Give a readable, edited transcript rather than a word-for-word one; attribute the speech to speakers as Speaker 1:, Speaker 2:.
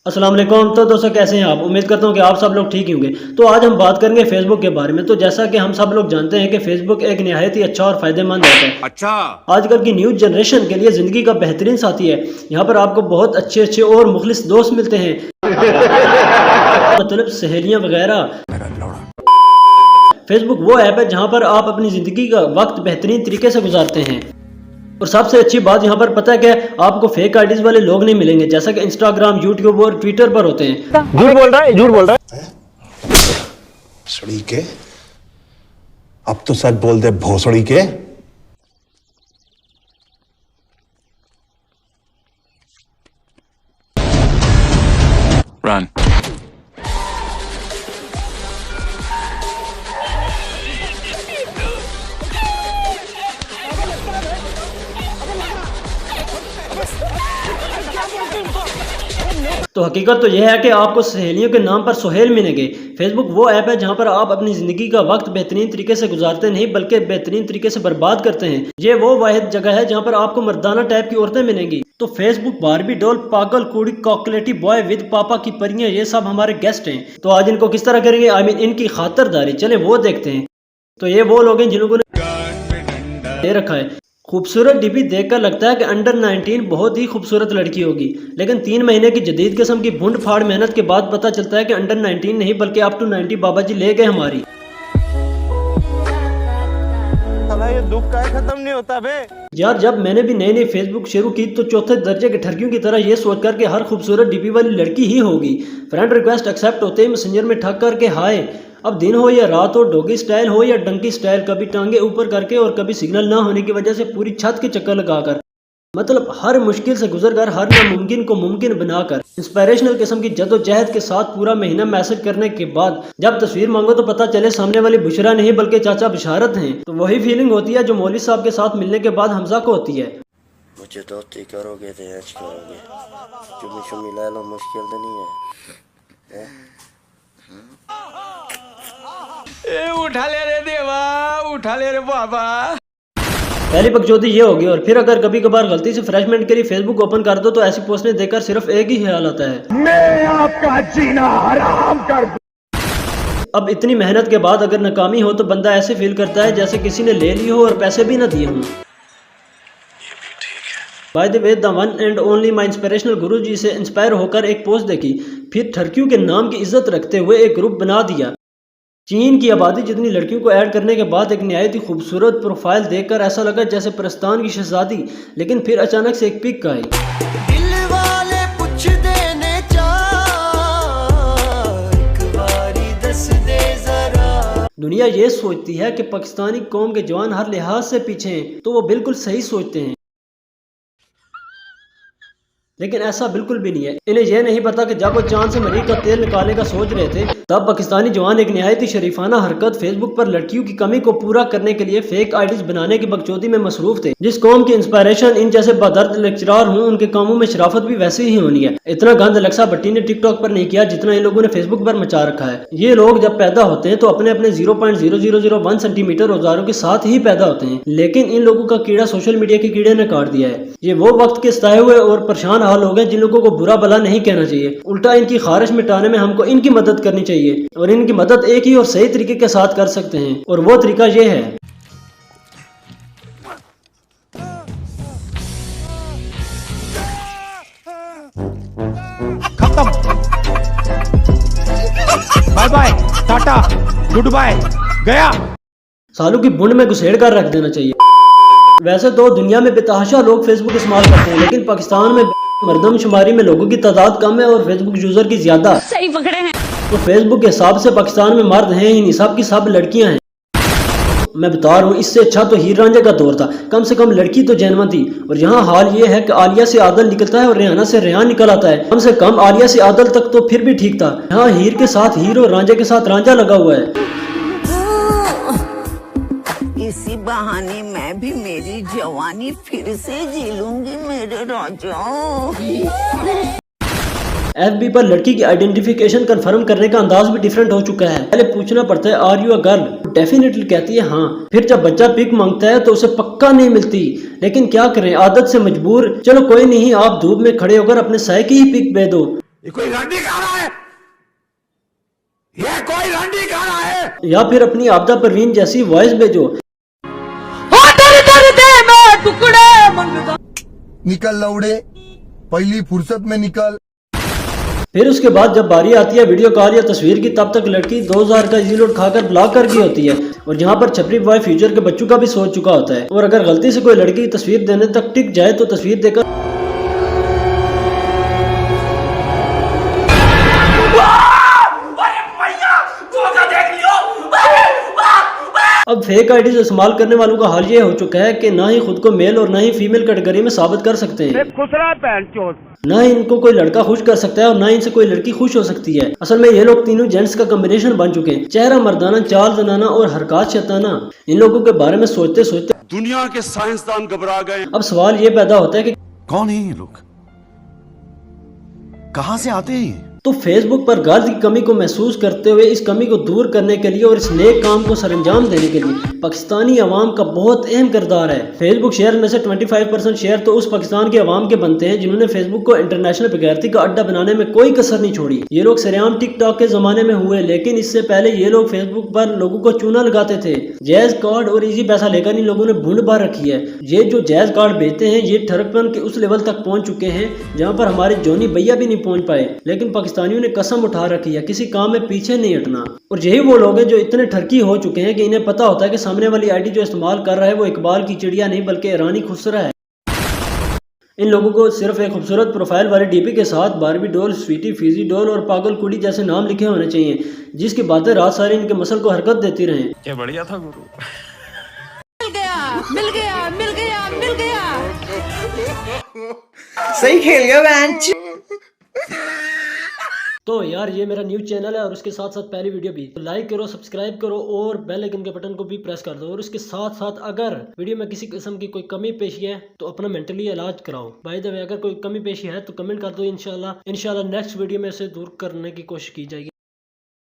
Speaker 1: अस्सलाम वालेकुम। तो दोस्तों कैसे हैं आप? उम्मीद करता हूं कि आप सब लोग ठीक ही होंगे। तो आज हम बात करेंगे फेसबुक के बारे में। तो जैसा कि हम सब लोग जानते हैं कि फेसबुक एक निहायत ही अच्छा और फायदेमंद ऐप है।
Speaker 2: अच्छा।
Speaker 1: आजकल की न्यू जनरेशन के लिए जिंदगी का बेहतरीन साथी है। यहाँ पर आपको बहुत अच्छे अच्छे और मुखलिस दोस्त मिलते हैं मतलब सहेलियां वगैरह। फेसबुक वो ऐप है जहाँ पर आप अपनी जिंदगी का वक्त बेहतरीन तरीके से गुजारते हैं। और सबसे अच्छी बात यहाँ पर पता है क्या, आपको फेक आईडीज वाले लोग नहीं मिलेंगे जैसा कि इंस्टाग्राम, यूट्यूब और ट्विटर पर होते हैं।
Speaker 3: झूठ बोल रहा है, झूठ बोल रहा है।
Speaker 4: सड़ी के अब तो सच बोल दे भोसड़ी के।
Speaker 2: रन।
Speaker 1: तो हकीकत तो यह है कि आपको सहेलियों के नाम पर सोहेल मिलेंगे। फेसबुक वो ऐप है जहां पर आप अपनी ज़िंदगी का वक्त बेहतरीन तरीके से गुजारते नहीं बल्कि बेहतरीन तरीके से बर्बाद करते हैं। ये वो वाहिद जगह है जहां पर आपको मर्दाना टाइप की औरतें मिलेंगी। तो फेसबुक, बारबी डॉल, पागल कुड़ी, कॉकलेटी बॉय विद पापा की परियां, ये सब हमारे गेस्ट हैं। तो आज इनको किस तरह करेंगे, आई मीन इनकी खातिरदारी, चले वो देखते हैं। तो ये वो लोग हैं जिन लोगों ने दे रखा है। खूबसूरत डीपी देखकर लगता है कि अंडर 19 बहुत ही खूबसूरत लड़की होगी, लेकिन 3 महीने की जदीद किस्म की भूड फाड़ मेहनत के बाद पता चलता है कि अंडर 19 नहीं बल्कि अप टू 90 बाबा जी ले गए हमारी।
Speaker 3: ये दुख का खत्म नहीं होता बे
Speaker 1: यार, जब मैंने भी नई नई फेसबुक शुरू की तो चौथे दर्जे के ठरकियों की तरह ये सोच कर कि हर खूबसूरत डीपी वाली लड़की ही होगी। फ्रेंड रिक्वेस्ट एक्सेप्ट होते ही मैसेंजर में ठग करके हाय, अब दिन हो या रात हो, डॉगी स्टाइल हो या डंकी स्टाइल, कभी टांगे ऊपर करके और कभी सिग्नल ना होने की वजह से पूरी छत के चक्कर लगाकर, मतलब हर मुश्किल से गुजर कर, हर नामुमकिन को मुमकिन बनाकर, इंस्पिरेशनल किस्म की जद्दोजहद के साथ पूरा महीना मैसेज करने के बाद जब तस्वीर मांगो तो पता चले सामने वाली बुशरा नहीं बल्कि चाचा बिशारत हैं। तो वही फीलिंग होती है जो मौलवी साहब के साथ मिलने के बाद हमजा को होती है।
Speaker 5: मुझे दोस्ती करोगे तो ऐश करोगे, चुमी चुमी ले लो, मुश्किल तो नहीं है?
Speaker 2: उठा ले रे देवा, उठा ले रे बाबा।
Speaker 1: पहली बकचोदी ये होगी। और फिर अगर कभी कभार गलती से फ्रेशमेंट के लिए फेसबुक ओपन कर दो तो ऐसी पोस्टें देखकर सिर्फ एक ही ख्याल आता है,
Speaker 3: मैं आपका जीना हराम कर दूं।
Speaker 1: अब इतनी मेहनत के बाद अगर नाकामी हो तो बंदा ऐसे फील करता है जैसे किसी ने ले ली हो और पैसे भी ना दिए हों। By the way, the one and only my inspirational गुरु जी से इंस्पायर होकर एक पोस्ट देखी, फिर ठरकियों के नाम की इज्जत रखते हुए एक ग्रुप बना दिया। चीन की आबादी जितनी लड़कियों को ऐड करने के बाद एक निहायत ही खूबसूरत प्रोफाइल देखकर ऐसा लगा जैसे परस्तान की शहजादी, लेकिन फिर अचानक से एक पिक आई।
Speaker 6: दिल वाले पुछ देने एक बारी दस दे जरा।
Speaker 1: दुनिया ये सोचती है कि पाकिस्तानी कौम के जवान हर लिहाज से पीछे हैं, तो वो बिल्कुल सही सोचते हैं, लेकिन ऐसा बिल्कुल भी नहीं है। इन्हें यह नहीं पता कि जब वो चांद से मरीख का तेल निकालने का सोच रहे थे तब पाकिस्तानी जवान एक निहायत ही शरीफाना हरकत फेसबुक पर लड़कियों की कमी को पूरा करने के लिए फेक आईडीज बनाने की बकचोदी में मसरूफ थे। जिस कौम की इंस्पिरेशन इन जैसे बदर्द लेक्चरार हूँ, उनके कामों में शराफत भी वैसे ही होनी है। इतना गंद अलेक्सा भट्टी ने टिकटॉक पर नहीं किया जितना इन लोगों ने फेसबुक पर मचा रखा है। ये लोग जब पैदा होते हैं तो अपने अपने 0.0001 सेंटीमीटर औजारों के साथ ही पैदा होते हैं, लेकिन इन लोगों का कीड़ा सोशल मीडिया के कीड़े ने काट दिया है। ये वो वक्त के सताए हुए और परेशान हाल लोग हैं जिन लोगों को बुरा भला नहीं कहना चाहिए, उल्टा इनकी खारिश मिटाने में हमको इनकी मदद करनी चाहिए। और इनकी मदद एक ही और सही तरीके के साथ कर सकते हैं, और वो तरीका ये है।
Speaker 3: खत्म, bye bye, tata, good bye, गया।
Speaker 1: सालों की बुंड में घुसेड़ कर रख देना चाहिए। वैसे तो दुनिया में बेतहाशा लोग फेसबुक इस्तेमाल करते हैं, लेकिन पाकिस्तान में मर्दमशुमारी में लोगों की तादाद कम है और फेसबुक यूजर की ज्यादा।
Speaker 7: सही पकड़े हैं।
Speaker 1: तो फेसबुक के हिसाब से पाकिस्तान में मर्द हैं ही नहीं, सब की सब लड़कियां हैं। मैं बता रहा हूँ, इससे अच्छा तो हीर रांझे का दौर था, कम से कम लड़की तो जैनवा थी। और यहाँ हाल ये है कि आलिया से आदल निकलता है और रेहाना से रेहान निकल आता है। कम से कम आलिया से आदल तक तो फिर भी ठीक था, यहाँ हीर के साथ हीर और रांझे के साथ रांझा लगा हुआ है।
Speaker 8: इसी बहाने मैं भी मेरी जवानी फिर से जी लूंगी मेरे राजा।
Speaker 1: FB पर लड़की की आइडेंटिफिकेशन कंफर्म करने का अंदाज भी डिफरेंट हो चुका है। पहले पूछना पड़ता है are you a girl, definitely कहती है हाँ। फिर जब बच्चा पिक मांगता है तो उसे पक्का नहीं मिलती, लेकिन क्या करें, आदत से मजबूर। चलो कोई नहीं, आप धूप में खड़े होकर अपने साय की ही पिक भेज दो।
Speaker 3: ये कोई रंडी खाना है, ये कोई रंडी खाना है।
Speaker 1: या फिर अपनी आपदा परवीन जैसी वॉइस भेजो।
Speaker 7: निकल लौड़े, पहली फुर्सत में निकल।
Speaker 1: फिर उसके बाद जब बारी आती है वीडियो कॉल या तस्वीर की, तब तक लड़की 2000 का इजी लोड खाकर ब्लॉक कर गई होती है। और जहाँ पर छपरी बॉय फ्यूचर के बच्चों का भी सोच चुका होता है। और अगर गलती से कोई लड़की की तस्वीर देने तक टिक जाए तो तस्वीर देकर अब फेक आईडी इस्तेमाल करने वालों का हाल ये हो चुका है कि ना ही खुद को मेल और ना ही फीमेल कैटेगरी में साबित कर सकते हैं, ना ही इनको कोई लड़का खुश कर सकता है और ना ही इनसे कोई लड़की खुश हो सकती है। असल में ये लोग तीनों जेंट्स का कॉम्बिनेशन बन चुके हैं। चेहरा मर्दाना, चाल जनाना और हरकत शैताना। इन लोगों के बारे में सोचते सोचते
Speaker 3: दुनिया के साइंसदान घबरा गए।
Speaker 1: अब सवाल ये पैदा होता है कि
Speaker 7: कौन है ये लोग, कहां से आते हैं?
Speaker 1: तो फेसबुक पर गर्ल्स की कमी को महसूस करते हुए इस कमी को दूर करने के लिए और इस नेक काम को सरंजाम देने के लिए पाकिस्तानी अवाम का बहुत अहम किरदार है। फेसबुक शेयर में से 25% शेयर तो उस पाकिस्तान के अवाम के बनते हैं जिन्होंने फेसबुक को इंटरनेशनल बेगैरती का अड्डा बनाने में कोई कसर नहीं छोड़ी। ये लोग सरेआम टिकटॉक के जमाने में हुए, लेकिन इससे पहले ये लोग फेसबुक पर लोगों को चूना लगाते थे। जैज कार्ड और इजी पैसा लेकर इन लोगों ने भूड बार रखी है। ये जो जैज कार्ड बेचते हैं ये ठरकपन के उस लेवल तक पहुंच चुके हैं जहाँ पर हमारे जोनी भैया भी नहीं पहुंच पाए। लेकिन पाकिस्तानियों ने कसम उठा रखी है किसी काम में पीछे नहीं हटना। और यही वो लोग हैं जो इतने ठरकी हो चुके हैं कि इन्हें पता होता है कि सामने वाली आईडी जो इस्तेमाल कर रहा है वो इकबाल की चिड़िया नहीं बल्कि ईरानी खुसरा है। इन लोगों को सिर्फ एक खूबसूरत प्रोफाइल वाली डीपी के साथ Barbie doll, sweetie, Fiji doll और पागल कुड़ी जैसे नाम लिखे होने चाहिए, जिसकी बातें रात सारी इनके मसल को हरकत देती रहें।
Speaker 2: क्या बढ़िया था गुरु।
Speaker 6: मिल गया मिल गया मिल गया।
Speaker 2: सही खेल गया बेंच।
Speaker 1: तो यार ये मेरा न्यूज़ चैनल है और उसके साथ साथ पहली वीडियो भी तो लाइक करो, सब्सक्राइब करो और बेल आइकन के बटन को भी प्रेस कर दो। और उसके साथ साथ अगर वीडियो में किसी किस्म की कोई कमी पेशी है तो अपना मेंटली इलाज कराओ। बाय द वे अगर कोई कमी पेशी है तो कमेंट कर दो। इंशाल्लाह नेक्स्ट वीडियो में इसे दूर करने की कोशिश की जाएगी।